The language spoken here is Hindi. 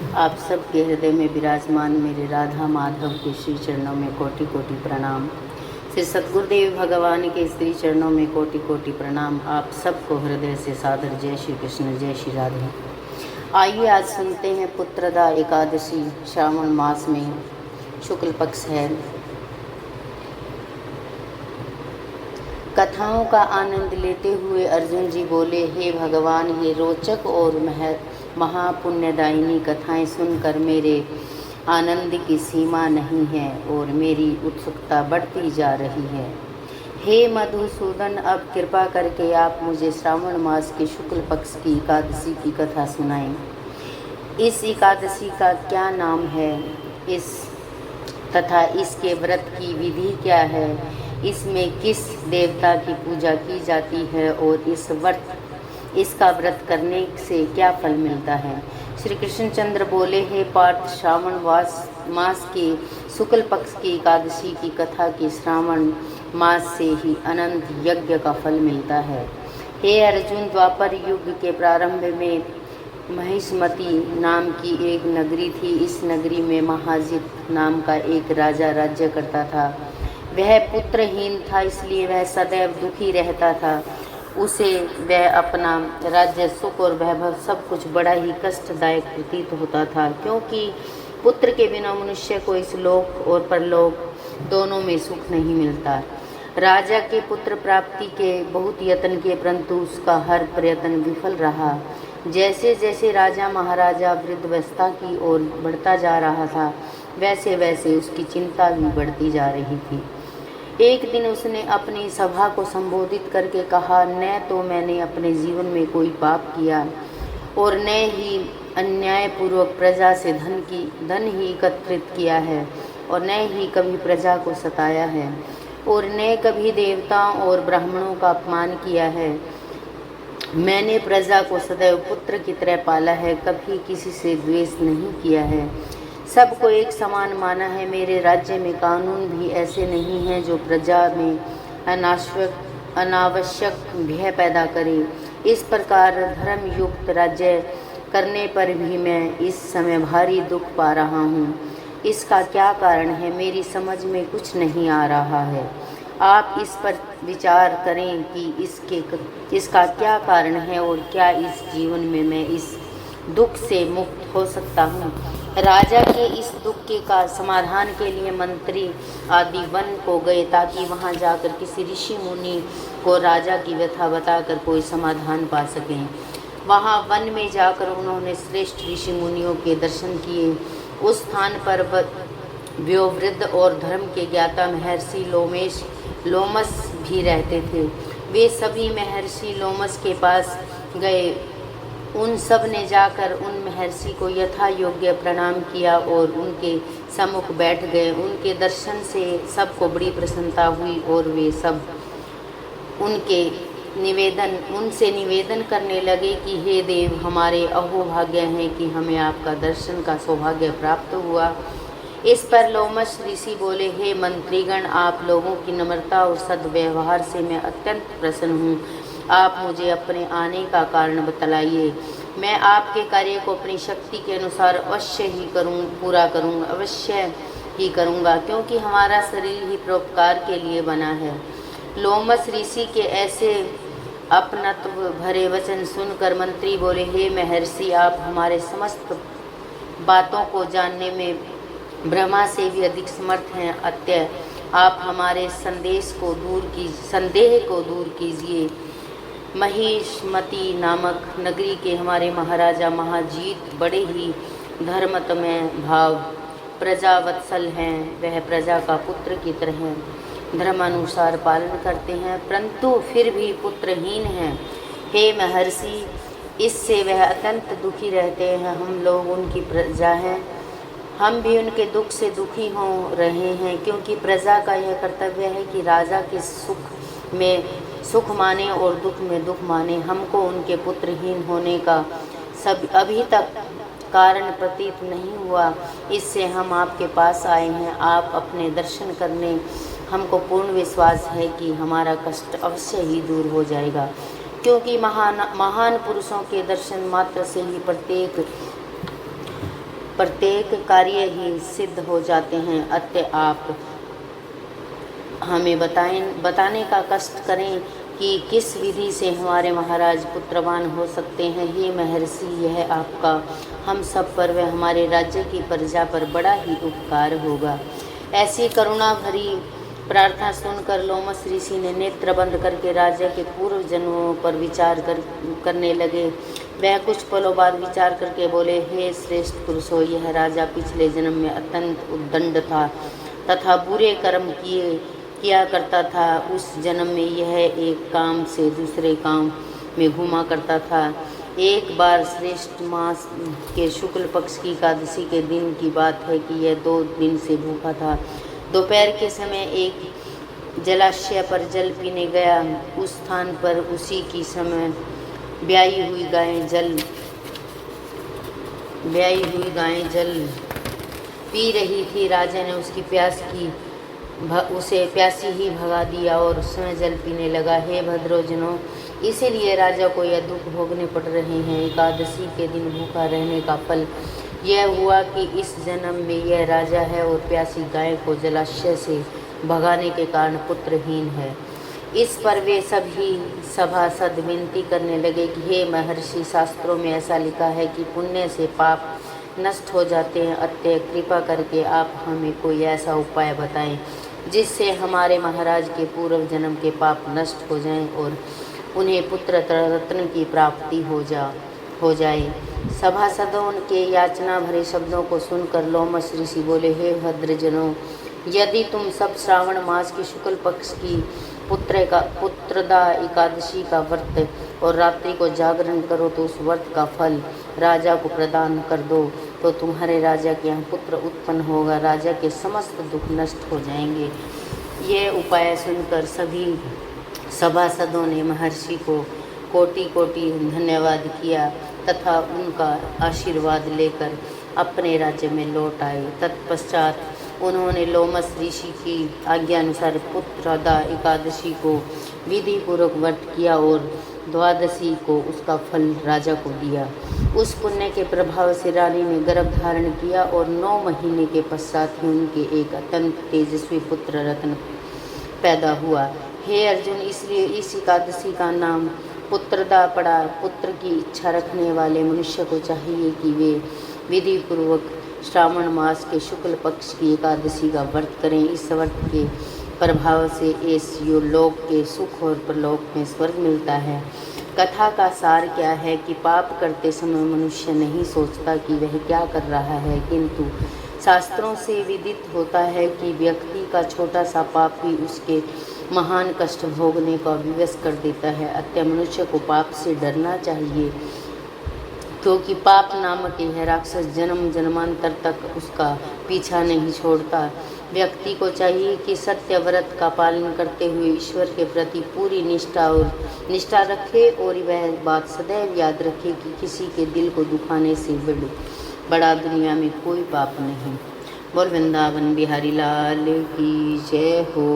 आप सबके हृदय में विराजमान मेरे राधा माधव के श्री चरणों में कोटि कोटि प्रणाम। श्री सद्गुरुदेव भगवान के श्री चरणों में कोटि कोटि प्रणाम। आप सबको हृदय से सादर जय श्री कृष्ण, जय श्री राधे। आइए आज सुनते हैं पुत्रदा एकादशी। श्रावण मास में शुक्ल पक्ष है। कथाओं का आनंद लेते हुए अर्जुन जी बोले, हे भगवान, ये रोचक और महापुण्यदायिनी कथाएं सुनकर मेरे आनंद की सीमा नहीं है और मेरी उत्सुकता बढ़ती जा रही है। हे मधुसूदन, अब कृपा करके आप मुझे श्रावण मास के शुक्ल पक्ष की एकादशी की कथा सुनाएं। इस एकादशी का क्या नाम है, तथा इसके व्रत की विधि क्या है, इसमें किस देवता की पूजा की जाती है और इसका व्रत करने से क्या फल मिलता है। श्री कृष्णचंद्र बोले, हे पार्थ, श्रावण मास के शुक्ल पक्ष की एकादशी की कथा के श्रावण मास से ही अनंत यज्ञ का फल मिलता है। हे अर्जुन, द्वापर युग के प्रारंभ में महिष्मती नाम की एक नगरी थी। इस नगरी में महाजित नाम का एक राजा राज्य करता था। वह पुत्रहीन था, इसलिए वह सदैव दुखी रहता था। उसे वह अपना राज्य, सुख और वैभव सब कुछ बड़ा ही कष्टदायक प्रतीत होता था, क्योंकि पुत्र के बिना मनुष्य को इस लोक और परलोक दोनों में सुख नहीं मिलता। राजा के पुत्र प्राप्ति के बहुत यत्न किए, परंतु उसका हर प्रयत्न विफल रहा। जैसे जैसे राजा महाराजा वृद्धावस्था की ओर बढ़ता जा रहा था, वैसे वैसे उसकी चिंता भी बढ़ती जा रही थी। एक दिन उसने अपनी सभा को संबोधित करके कहा, न तो मैंने अपने जीवन में कोई पाप किया और न ही अन्यायपूर्वक प्रजा से धन ही एकत्रित किया है और न ही कभी प्रजा को सताया है और न कभी देवताओं और ब्राह्मणों का अपमान किया है। मैंने प्रजा को सदैव पुत्र की तरह पाला है, कभी किसी से द्वेष नहीं किया है, सबको एक समान माना है। मेरे राज्य में कानून भी ऐसे नहीं हैं जो प्रजा में अनावश्यक भय पैदा करे। इस प्रकार धर्म युक्त राज्य करने पर भी मैं इस समय भारी दुख पा रहा हूँ। इसका क्या कारण है, मेरी समझ में कुछ नहीं आ रहा है। आप इस पर विचार करें कि इसका क्या कारण है और क्या इस जीवन में मैं इस दुख से मुक्त हो सकता हूँ। राजा के इस दुख के समाधान के लिए मंत्री आदि वन को गए, ताकि वहां जाकर किसी ऋषि मुनि को राजा की व्यथा बताकर कोई समाधान पा सकें। वहां वन में जाकर उन्होंने श्रेष्ठ ऋषि मुनियों के दर्शन किए। उस स्थान पर वयोवृद्ध और धर्म के ज्ञाता महर्षि लोमस भी रहते थे। वे सभी महर्षि लोमस के पास गए। उन सब ने जाकर उन महर्षि को यथा योग्य प्रणाम किया और उनके सम्मुख बैठ गए। उनके दर्शन से सबको बड़ी प्रसन्नता हुई और वे सब उनसे निवेदन करने लगे कि हे देव, हमारे अहोभाग्य हैं कि हमें आपका दर्शन का सौभाग्य प्राप्त हुआ। इस पर लोमस ऋषि बोले, हे मंत्रीगण, आप लोगों की नम्रता और सद्व्यवहार से मैं अत्यंत प्रसन्न हूँ। आप मुझे अपने आने का कारण बतलाइए। मैं आपके कार्य को अपनी शक्ति के अनुसार अवश्य ही करूँगा, क्योंकि हमारा शरीर ही परोपकार के लिए बना है। लोमस ऋषि के ऐसे अपनत्व भरे वचन सुनकर मंत्री बोले, हे महर्षि, आप हमारे समस्त बातों को जानने में ब्रह्मा से भी अधिक समर्थ हैं। अतः आप हमारे संदेह को दूर कीजिए। महिष्मती नामक नगरी के हमारे महाराजा महाजीत बड़े ही धर्मतमय भाव प्रजावत्सल हैं। वह प्रजा का पुत्र की तरह धर्मानुसार पालन करते हैं, परंतु फिर भी पुत्रहीन हैं। हे महर्षि, इससे वह अत्यंत दुखी रहते हैं। हम लोग उनकी प्रजा हैं, हम भी उनके दुख से दुखी हो रहे हैं, क्योंकि प्रजा का यह कर्तव्य है कि राजा के सुख में सुख माने और दुख में दुख माने। हमको उनके पुत्रहीन होने का अभी तक कारण प्रतीत नहीं हुआ, इससे हम आपके पास आए हैं। आप अपने दर्शन करने हमको पूर्ण विश्वास है कि हमारा कष्ट अवश्य ही दूर हो जाएगा, क्योंकि महान पुरुषों के दर्शन मात्र से ही प्रत्येक प्रत्येक कार्य ही सिद्ध हो जाते हैं। अतः आप हमें बताने का कष्ट करें कि किस विधि से हमारे महाराज पुत्रवान हो सकते हैं। हे महर्षि, यह आपका हम सब पर व हमारे राज्य की प्रजा पर बड़ा ही उपकार होगा। ऐसी करुणा भरी प्रार्थना सुनकर लोमस ऋषि ने नेत्र बंद करके राजा के पूर्व जन्मों पर विचार करने लगे। वह कुछ पलों बाद विचार करके बोले, हे श्रेष्ठ पुरुषों, यह राजा पिछले जन्म में अत्यंत उद्दंड था तथा बुरे कर्म किया करता था। उस जन्म में यह एक काम से दूसरे काम में घूमा करता था। एक बार श्रेष्ठ मास के शुक्ल पक्ष की एकादशी के दिन की बात है कि यह 2 दिन से भूखा था। दोपहर के समय एक जलाशय पर जल पीने गया। उस स्थान पर उसी की समय ब्याई हुई गायें जल पी रही थी। राजा ने उसकी उसे प्यासी ही भगा दिया और स्वयं जल पीने लगा। हे भद्रोजनों, इसीलिए राजा को यह दुख भोगने पड़ रहे हैं। एकादशी के दिन भूखा रहने का फल यह हुआ कि इस जन्म में यह राजा है और प्यासी गाय को जलाशय से भगाने के कारण पुत्रहीन है। इस पर वे सभी सभासद विनती करने लगे कि हे महर्षि, शास्त्रों में ऐसा लिखा है कि पुण्य से पाप नष्ट हो जाते हैं। अतः कृपा करके आप हमें कोई ऐसा उपाय बताएं जिससे हमारे महाराज के पूर्व जन्म के पाप नष्ट हो जाएं और उन्हें पुत्र रत्न की प्राप्ति हो जाए। सभासदों के याचना भरे शब्दों को सुनकर लोमस ऋषि बोले, हे भद्रजनों, यदि तुम सब श्रावण मास की शुक्ल पक्ष की पुत्रदा एकादशी का व्रत और रात्रि को जागरण करो तो उस व्रत का फल राजा को प्रदान कर दो, तो तुम्हारे राजा के यहाँ पुत्र उत्पन्न होगा। राजा के समस्त दुख नष्ट हो जाएंगे। ये उपाय सुनकर सभी सभासदों ने महर्षि को कोटि कोटि धन्यवाद किया तथा उनका आशीर्वाद लेकर अपने राज्य में लौट आए। तत्पश्चात उन्होंने लोमस ऋषि की आज्ञा अनुसार पुत्रदा एकादशी को विधि पूर्वक व्रत किया और द्वादशी को उसका फल राजा को दिया। उस पुण्य के प्रभाव से रानी ने गर्भ धारण किया और 9 महीने के पश्चात ही उनके एक अत्यंत तेजस्वी पुत्र रत्न पैदा हुआ। हे अर्जुन, इसलिए इस एकादशी का नाम पुत्रदा पड़ा। पुत्र की इच्छा रखने वाले मनुष्य को चाहिए कि वे विधि पूर्वक श्रावण मास के शुक्ल पक्ष की एकादशी का व्रत करें। इस व्रत के प्रभाव से इस लोक के सुख और परलोक में स्वर्ग मिलता है। कथा का सार क्या है कि पाप करते समय मनुष्य नहीं सोचता कि वह क्या कर रहा है, किंतु शास्त्रों से विदित होता है कि व्यक्ति का छोटा सा पाप भी उसके महान कष्ट भोगने का विवश कर देता है। अतः मनुष्य को पाप से डरना चाहिए, क्योंकि पाप नामक यह राक्षस जन्म जन्मांतर तक उसका पीछा नहीं छोड़ता। व्यक्ति को चाहिए कि सत्य व्रत का पालन करते हुए ईश्वर के प्रति पूरी निष्ठा रखे और वह बात सदैव याद रखे कि किसी के दिल को दुखाने से बड़ा दुनिया में कोई पाप नहीं। बोल वृंदावन बिहारी लाल की जय हो।